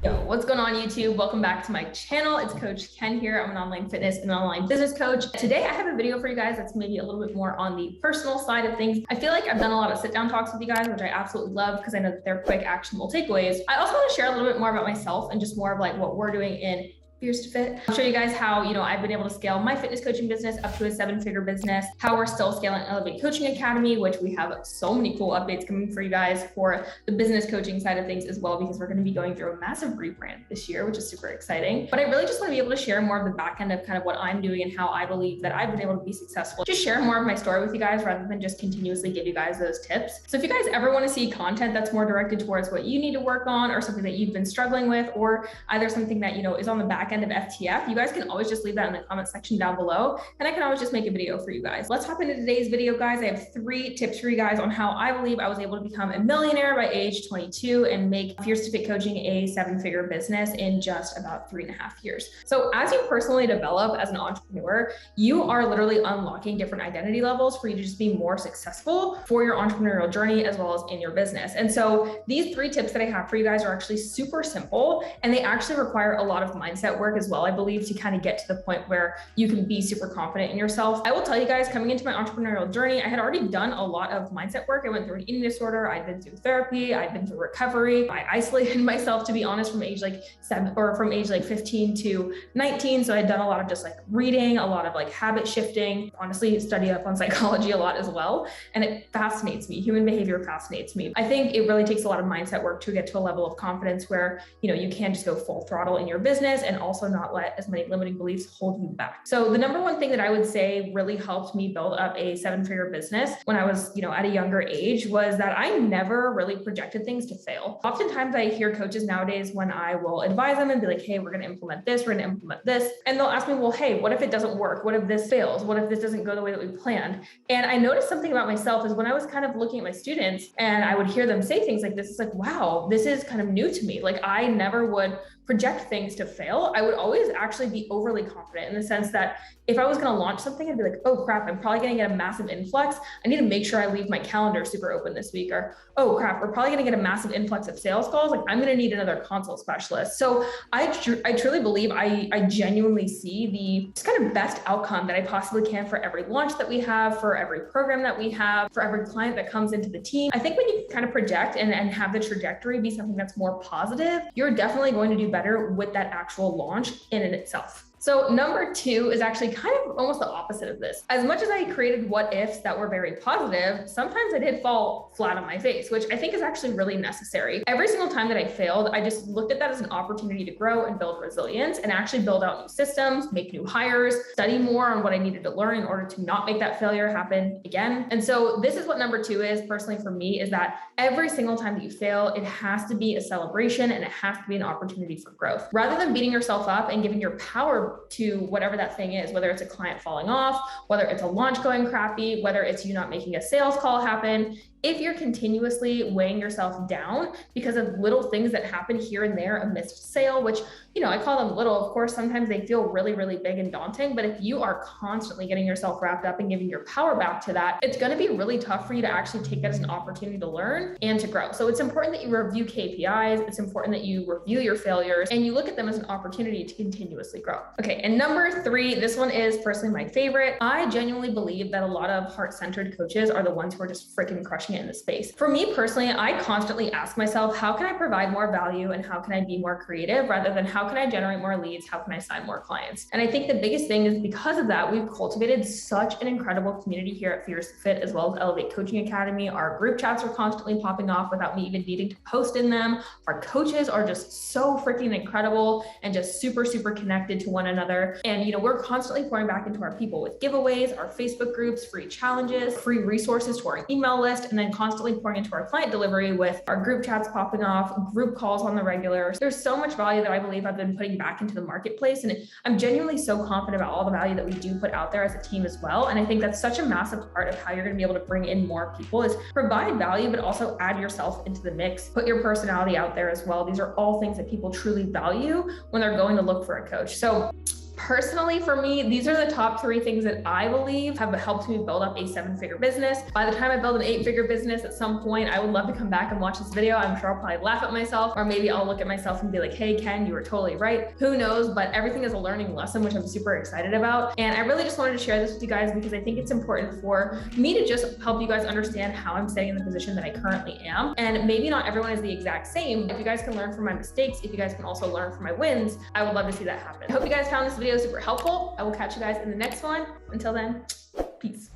Yo, what's going on YouTube? Welcome back to my channel. It's Coach Ken here. I'm an online fitness and online business coach. Today I have a video for you guys that's maybe a little bit more on the personal side of things. I feel like I've done a lot of sit down talks with you guys, which I absolutely love because I know that they're quick, actionable takeaways. I also want to share a little bit more about myself and just more of like what we're doing in Fierce to Fit. I'll show you guys how, I've been able to scale my fitness coaching business up to a 7-figure business, how we're still scaling Elevate Coaching Academy, which we have so many cool updates coming for you guys for the business coaching side of things as well, because we're going to be going through a massive rebrand this year, which is super exciting. But I really just want to be able to share more of the back end of kind of what I'm doing and how I believe that I've been able to be successful. Just share more of my story with you guys rather than just continuously give you guys those tips. So if you guys ever want to see content that's more directed towards what you need to work on or something that you've been struggling with, or either something that, is on the back end of FTF, you guys can always just leave that in the comment section down below, and I can always just make a video for you guys. Let's hop into today's video, guys. I have 3 tips for you guys on how I believe I was able to become a millionaire by age 22 and make Fierce to Fit Coaching a 7-figure business in just about 3.5 years. So as you personally develop as an entrepreneur, you are literally unlocking different identity levels for you to just be more successful for your entrepreneurial journey as well as in your business. And so these 3 tips that I have for you guys are actually super simple, and they actually require a lot of mindset work as well, I believe, to kind of get to the point where you can be super confident in yourself. I will tell you guys, coming into my entrepreneurial journey, I had already done a lot of mindset work. I went through an eating disorder. I'd been through therapy. I'd been through recovery. I isolated myself, to be honest, from age 15 to 19. So I'd done a lot of just reading, a lot of habit shifting, honestly studied up on psychology a lot as well. And it fascinates me. Human behavior fascinates me. I think it really takes a lot of mindset work to get to a level of confidence where, you can just go full throttle in your business and also not let as many limiting beliefs hold you back. So the number one thing that I would say really helped me build up a 7-figure business when I was, at a younger age was that I never really projected things to fail. Oftentimes I hear coaches nowadays when I will advise them and be like, hey, we're going to implement this, we're going to implement this. And they'll ask me, well, hey, what if it doesn't work? What if this fails? What if this doesn't go the way that we planned? And I noticed something about myself is when I was kind of looking at my students and I would hear them say things like this, it's like, wow, this is kind of new to me. I never would project things to fail. I would always actually be overly confident in the sense that if I was going to launch something, I'd be like, oh crap, I'm probably going to get a massive influx. I need to make sure I leave my calendar super open this week. Or, oh crap, we're probably going to get a massive influx of sales calls. I'm going to need another consult specialist. So I truly believe I genuinely see the just kind of best outcome that I possibly can for every launch that we have, for every program that we have, for every client that comes into the team. I think when you kind of project and have the trajectory be something that's more positive, you're definitely going to do better with that actual launch in and itself. So number 2 is actually kind of almost the opposite of this. As much as I created what ifs that were very positive, sometimes I did fall flat on my face, which I think is actually really necessary. Every single time that I failed, I just looked at that as an opportunity to grow and build resilience and actually build out new systems, make new hires, study more on what I needed to learn in order to not make that failure happen again. And so this is what number 2 is personally for me, is that every single time that you fail, it has to be a celebration and it has to be an opportunity for growth. Rather than beating yourself up and giving your power to whatever that thing is, whether it's a client falling off, whether it's a launch going crappy, whether it's you not making a sales call happen, if you're continuously weighing yourself down because of little things that happen here and there, a missed sale, which, I call them little, of course, sometimes they feel really, really big and daunting, but if you are constantly getting yourself wrapped up and giving your power back to that, it's going to be really tough for you to actually take that as an opportunity to learn and to grow. So it's important that you review KPIs. It's important that you review your failures and you look at them as an opportunity to continuously grow. Okay. And number 3, this one is personally my favorite. I genuinely believe that a lot of heart-centered coaches are the ones who are just freaking crushing it in the space. For me personally, I constantly ask myself, how can I provide more value and how can I be more creative rather than how can I generate more leads? How can I sign more clients? And I think the biggest thing is because of that, we've cultivated such an incredible community here at Fierce to Fit as well as Elevate Coaching Academy. Our group chats are constantly popping off without me even needing to post in them. Our coaches are just so freaking incredible and just super, super connected to one another. And, we're constantly pouring back into our people with giveaways, our Facebook groups, free challenges, free resources to our email list, and then constantly pouring into our client delivery with our group chats popping off, group calls on the regular. There's so much value that I believe I've been putting back into the marketplace. And I'm genuinely so confident about all the value that we do put out there as a team as well. And I think that's such a massive part of how you're going to be able to bring in more people is provide value, but also add yourself into the mix, put your personality out there as well. These are all things that people truly value when they're going to look for a coach. So Personally, for me, these are the top 3 things that I believe have helped me build up a 7-figure business. By the time I build an 8-figure business at some point, I would love to come back and watch this video. I'm sure I'll probably laugh at myself, or maybe I'll look at myself and be like, hey, Ken, you were totally right. Who knows? But everything is a learning lesson, which I'm super excited about. And I really just wanted to share this with you guys because I think it's important for me to just help you guys understand how I'm staying in the position that I currently am. And maybe not everyone is the exact same. If you guys can learn from my mistakes, if you guys can also learn from my wins, I would love to see that happen. I hope you guys found this video super helpful. I will catch you guys in the next one. Until then, peace.